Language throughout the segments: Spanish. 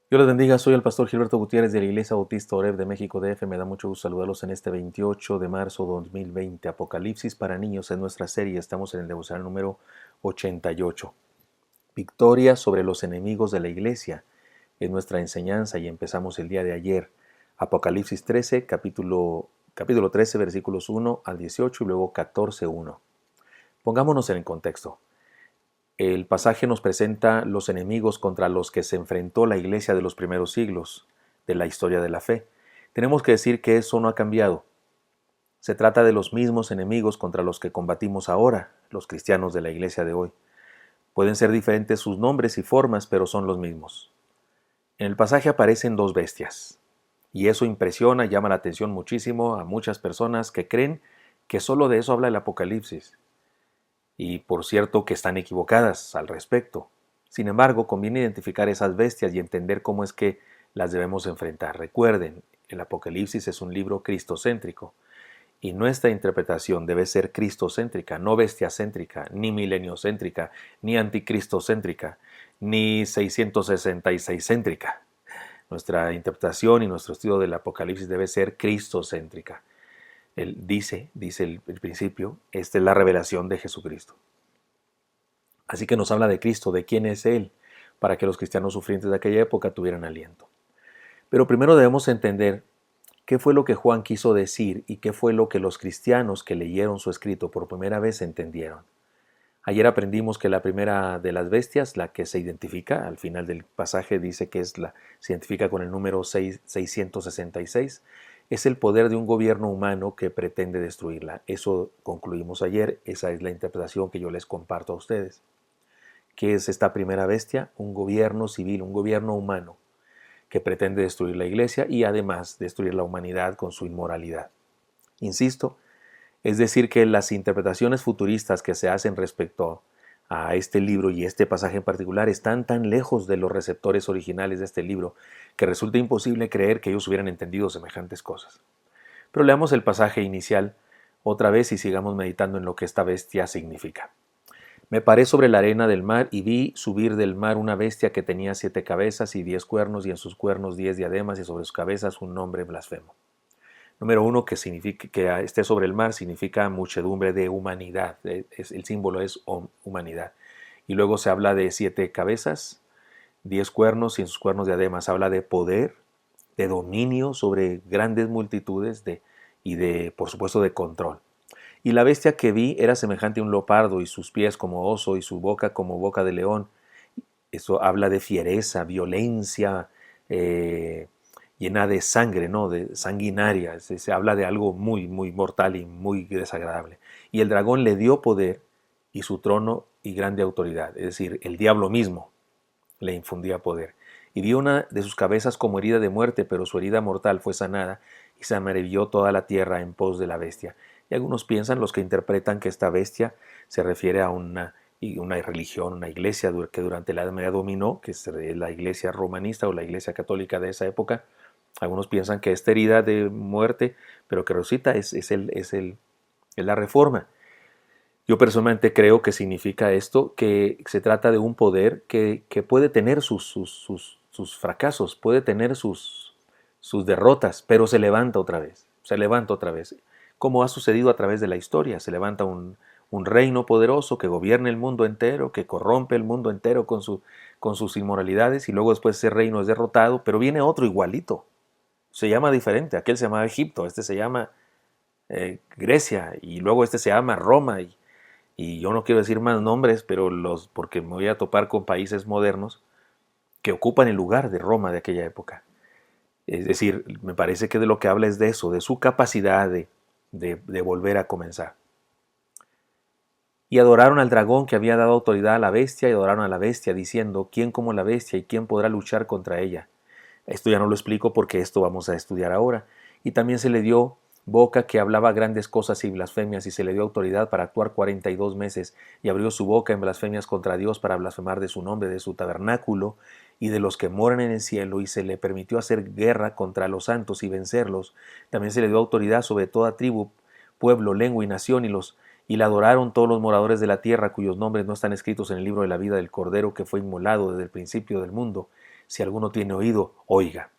Dios les bendiga, soy el pastor Gilberto Gutiérrez de la Iglesia Bautista Oreb de México DF. Me da mucho gusto saludarlos en este 28 de marzo de 2020. Apocalipsis para niños es nuestra serie. Estamos en el devocional número 88. Victoria sobre los enemigos de la Iglesia es nuestra enseñanza y empezamos el día de ayer. Apocalipsis 13, capítulo 13, versículos 1 al 18 y luego 14:1. Pongámonos en el contexto. El pasaje nos presenta los enemigos contra los que se enfrentó la iglesia de los primeros siglos de la historia de la fe. Tenemos que decir que eso no ha cambiado. Se trata de los mismos enemigos contra los que combatimos ahora, los cristianos de la iglesia de hoy. Pueden ser diferentes sus nombres y formas, pero son los mismos. En el pasaje aparecen dos bestias, y eso impresiona, llama la atención muchísimo a muchas personas que creen que solo de eso habla el Apocalipsis. Y por cierto que están equivocadas al respecto. Sin embargo, conviene identificar esas bestias y entender cómo es que las debemos enfrentar. Recuerden, el Apocalipsis es un libro cristocéntrico y nuestra interpretación debe ser cristocéntrica, no bestiacéntrica, ni mileniocéntrica, ni anticristocéntrica, ni 666céntrica. Nuestra interpretación y nuestro estudio del Apocalipsis debe ser cristocéntrica. Él dice el principio, esta es la revelación de Jesucristo. Así que nos habla de Cristo, de quién es Él, para que los cristianos sufrientes de aquella época tuvieran aliento. Pero primero debemos entender qué fue lo que Juan quiso decir y qué fue lo que los cristianos que leyeron su escrito por primera vez entendieron. Ayer aprendimos que la primera de las bestias, la que se identifica, al final del pasaje dice que se identifica con el número 666, es el poder de un gobierno humano que pretende destruirla. Eso concluimos ayer, esa es la interpretación que yo les comparto a ustedes. ¿Qué es esta primera bestia? Un gobierno civil, un gobierno humano que pretende destruir la iglesia y además destruir la humanidad con su inmoralidad. Insisto, es decir, que las interpretaciones futuristas que se hacen respecto a este libro y este pasaje en particular están tan lejos de los receptores originales de este libro que resulta imposible creer que ellos hubieran entendido semejantes cosas. Pero leamos el pasaje inicial otra vez y sigamos meditando en lo que esta bestia significa. Me paré sobre la arena del mar y vi subir del mar una bestia que tenía 7 cabezas y 10 cuernos, y en sus cuernos 10 diademas, y sobre sus cabezas un nombre blasfemo. Número uno, que significa que esté sobre el mar significa muchedumbre de humanidad. El símbolo es humanidad. Y luego se habla de 7 cabezas, 10 cuernos y en sus cuernos diademas. Habla de poder, de dominio sobre grandes multitudes por supuesto, de control. Y la bestia que vi era semejante a un leopardo, y sus pies como oso, y su boca como boca de león. Eso habla de fiereza, violencia, llena de sangre, ¿no? De sanguinaria. Se habla de algo muy, muy mortal y muy desagradable. Y el dragón le dio poder y su trono y grande autoridad. Es decir, el diablo mismo le infundía poder. Y dio una de sus cabezas como herida de muerte, pero su herida mortal fue sanada y se maravilló toda la tierra en pos de la bestia. Y algunos piensan, los que interpretan, que esta bestia se refiere a una religión, una iglesia que durante la Edad Media dominó, que es la iglesia romanista o la iglesia católica de esa época. Algunos piensan que esta herida de muerte, pero que resucita, es la reforma. Yo personalmente creo que significa esto, que se trata de un poder que puede tener sus fracasos, puede tener sus derrotas, pero se levanta otra vez, como ha sucedido a través de la historia. Se levanta un reino poderoso que gobierna el mundo entero, que corrompe el mundo entero con sus inmoralidades, y luego después ese reino es derrotado, pero viene otro igualito. Se llama diferente, aquel se llama Egipto, este se llama Grecia, y luego este se llama Roma, y yo no quiero decir más nombres, pero porque me voy a topar con países modernos que ocupan el lugar de Roma de aquella época. Es decir, me parece que de lo que habla es de eso, de su capacidad de volver a comenzar. Y adoraron al dragón que había dado autoridad a la bestia, y adoraron a la bestia, diciendo, ¿quién como la bestia y quién podrá luchar contra ella? Esto ya no lo explico porque esto vamos a estudiar ahora. Y también se le dio boca que hablaba grandes cosas y blasfemias, y se le dio autoridad para actuar 42 meses, y abrió su boca en blasfemias contra Dios para blasfemar de su nombre, de su tabernáculo y de los que moran en el cielo, y se le permitió hacer guerra contra los santos y vencerlos. También se le dio autoridad sobre toda tribu, pueblo, lengua y nación, y la adoraron todos los moradores de la tierra, cuyos nombres no están escritos en el libro de la vida del Cordero que fue inmolado desde el principio del mundo. Si alguno tiene oído, oiga.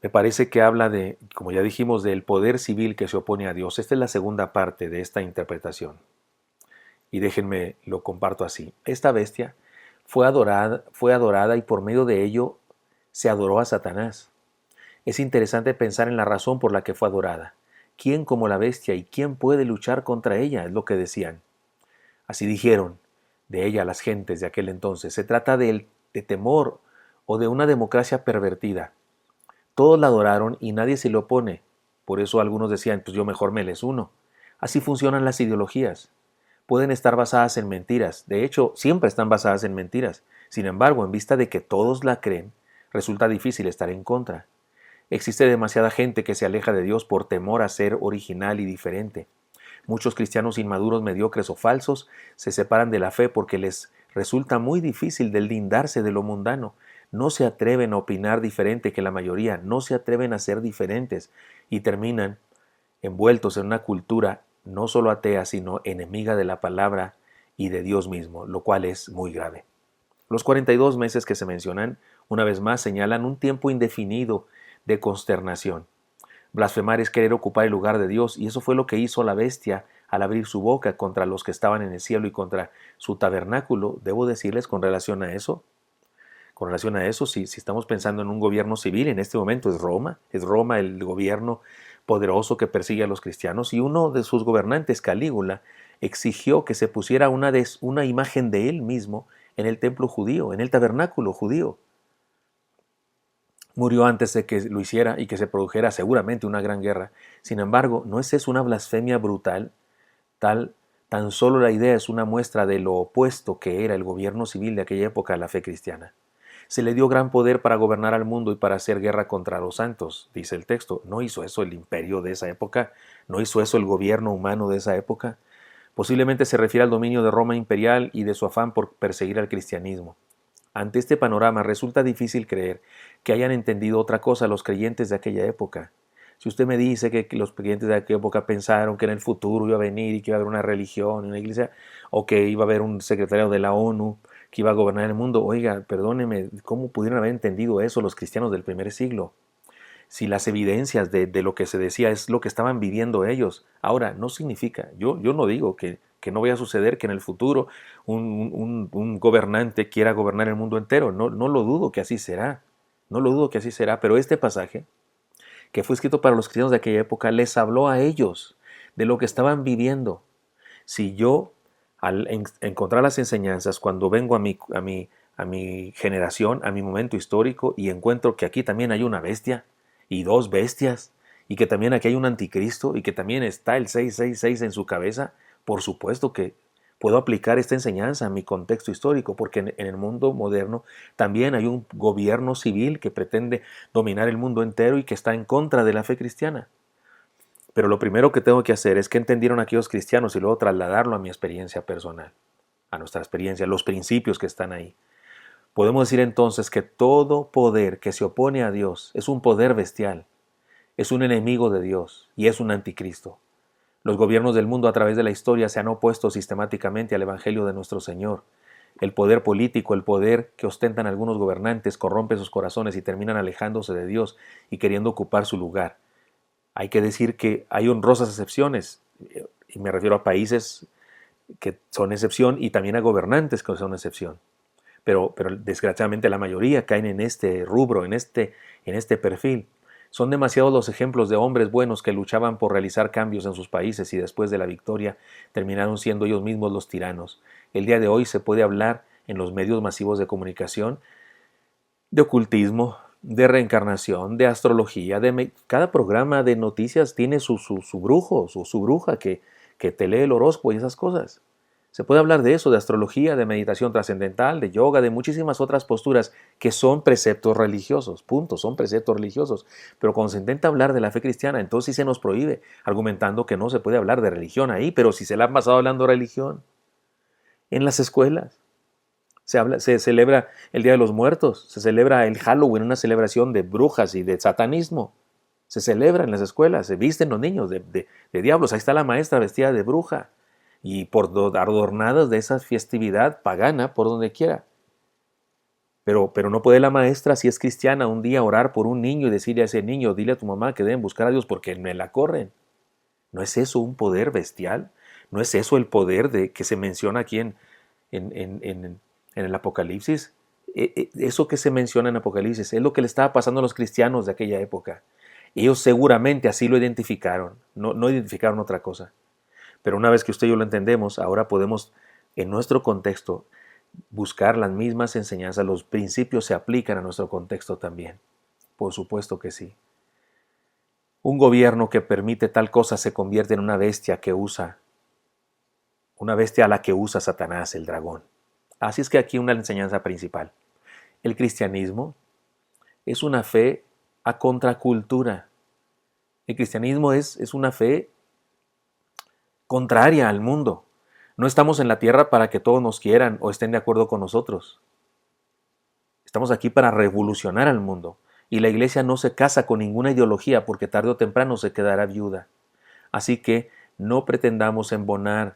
Me parece que habla de, como ya dijimos, del poder civil que se opone a Dios. Esta es la segunda parte de esta interpretación. Y déjenme lo comparto así. Esta bestia fue adorada y por medio de ello se adoró a Satanás. Es interesante pensar en la razón por la que fue adorada. ¿Quién como la bestia y quién puede luchar contra ella? Es lo que decían. Así dijeron de ella las gentes de aquel entonces. Se trata de temor o de una democracia pervertida. Todos la adoraron y nadie se le opone. Por eso algunos decían, pues yo mejor me les uno. Así funcionan las ideologías. Pueden estar basadas en mentiras. De hecho, siempre están basadas en mentiras. Sin embargo, en vista de que todos la creen, resulta difícil estar en contra. Existe demasiada gente que se aleja de Dios por temor a ser original y diferente. Muchos cristianos inmaduros, mediocres o falsos se separan de la fe porque les resulta muy difícil deslindarse de lo mundano. No se atreven a opinar diferente que la mayoría, no se atreven a ser diferentes y terminan envueltos en una cultura no solo atea, sino enemiga de la palabra y de Dios mismo, lo cual es muy grave. Los 42 meses que se mencionan, una vez más, señalan un tiempo indefinido de consternación. Blasfemar es querer ocupar el lugar de Dios, y eso fue lo que hizo la bestia al abrir su boca contra los que estaban en el cielo y contra su tabernáculo. Debo decirles con relación a eso, si estamos pensando en un gobierno civil, en este momento es Roma el gobierno poderoso que persigue a los cristianos, y uno de sus gobernantes, Calígula, exigió que se pusiera una imagen de él mismo en el templo judío, en el tabernáculo judío. Murió antes de que lo hiciera y que se produjera seguramente una gran guerra. Sin embargo, ¿no es eso una blasfemia brutal? Tan solo la idea es una muestra de lo opuesto que era el gobierno civil de aquella época a la fe cristiana. Se le dio gran poder para gobernar al mundo y para hacer guerra contra los santos, dice el texto. ¿No hizo eso el imperio de esa época? ¿No hizo eso el gobierno humano de esa época? Posiblemente se refiere al dominio de Roma imperial y de su afán por perseguir al cristianismo. Ante este panorama resulta difícil creer que hayan entendido otra cosa los creyentes de aquella época. Si usted me dice que los creyentes de aquella época pensaron que en el futuro iba a venir y que iba a haber una religión, una iglesia, o que iba a haber un secretario de la ONU que iba a gobernar el mundo, oiga, perdóneme, ¿cómo pudieron haber entendido eso los cristianos del primer siglo? Si las evidencias de lo que se decía es lo que estaban viviendo ellos. Ahora, no significa, yo no digo que no vaya a suceder que en el futuro un gobernante quiera gobernar el mundo entero. No lo dudo que así será. No lo dudo que así será. Pero este pasaje, que fue escrito para los cristianos de aquella época, les habló a ellos de lo que estaban viviendo. Si yo, al encontrar las enseñanzas, cuando vengo a mi generación, a mi momento histórico, y encuentro que aquí también hay una bestia, y dos bestias, y que también aquí hay un anticristo, y que también está el 666 en su cabeza, por supuesto que puedo aplicar esta enseñanza a mi contexto histórico, porque en el mundo moderno también hay un gobierno civil que pretende dominar el mundo entero y que está en contra de la fe cristiana. Pero lo primero que tengo que hacer es que entendieron aquellos cristianos y luego trasladarlo a mi experiencia personal, a nuestra experiencia, los principios que están ahí. Podemos decir entonces que todo poder que se opone a Dios es un poder bestial, es un enemigo de Dios y es un anticristo. Los gobiernos del mundo a través de la historia se han opuesto sistemáticamente al Evangelio de nuestro Señor. El poder político, el poder que ostentan algunos gobernantes corrompe sus corazones y terminan alejándose de Dios y queriendo ocupar su lugar. Hay que decir que hay honrosas excepciones, y me refiero a países que son excepción y también a gobernantes que son excepción. Pero desgraciadamente la mayoría caen en este rubro, en este perfil. Son demasiados los ejemplos de hombres buenos que luchaban por realizar cambios en sus países y después de la victoria terminaron siendo ellos mismos los tiranos. El día de hoy se puede hablar en los medios masivos de comunicación de ocultismo, de reencarnación, de astrología. Cada programa de noticias tiene su brujo, su bruja que te lee el horóscopo y esas cosas. Se puede hablar de eso, de astrología, de meditación trascendental, de yoga, de muchísimas otras posturas que son preceptos religiosos, punto, son preceptos religiosos. Pero cuando se intenta hablar de la fe cristiana, entonces sí se nos prohíbe, argumentando que no se puede hablar de religión ahí, pero si se la han pasado hablando de religión. En las escuelas se celebra el Día de los Muertos, se celebra el Halloween, una celebración de brujas y de satanismo. Se celebra en las escuelas, se visten los niños de diablos, ahí está la maestra vestida de bruja. Y por adornadas de esa festividad pagana por donde quiera. Pero no puede la maestra, si es cristiana, un día orar por un niño y decirle a ese niño, dile a tu mamá que deben buscar a Dios porque me la corren. ¿No es eso un poder bestial? ¿No es eso el poder de que se menciona aquí en, en- en- en el Apocalipsis? Eso que se menciona en Apocalipsis es lo que le estaba pasando a los cristianos de aquella época. Ellos seguramente así lo identificaron, no identificaron otra cosa. Pero una vez que usted y yo lo entendemos, ahora podemos, en nuestro contexto, buscar las mismas enseñanzas. Los principios se aplican a nuestro contexto también. Por supuesto que sí. Un gobierno que permite tal cosa se convierte en una bestia a la que usa Satanás, el dragón. Así es que aquí una enseñanza principal. El cristianismo es una fe a contracultura. El cristianismo es una fe contraria al mundo. No estamos en la tierra para que todos nos quieran o estén de acuerdo con nosotros. Estamos aquí para revolucionar al mundo. Y la iglesia no se casa con ninguna ideología porque tarde o temprano se quedará viuda. Así que no pretendamos embonar,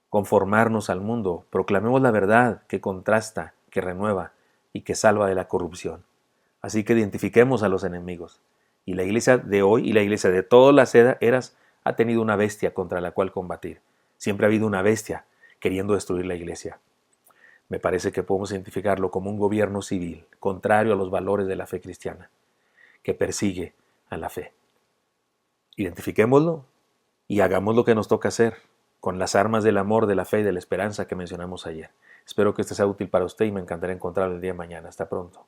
conformarnos al mundo. Proclamemos la verdad que contrasta, que renueva y que salva de la corrupción. Así que identifiquemos a los enemigos. Y la iglesia de hoy y la iglesia de todas las eras ha tenido una bestia contra la cual combatir. Siempre ha habido una bestia queriendo destruir la iglesia. Me parece que podemos identificarlo como un gobierno civil, contrario a los valores de la fe cristiana, que persigue a la fe. Identifiquémoslo y hagamos lo que nos toca hacer, con las armas del amor, de la fe y de la esperanza que mencionamos ayer. Espero que este sea útil para usted y me encantará encontrarlo el día de mañana. Hasta pronto.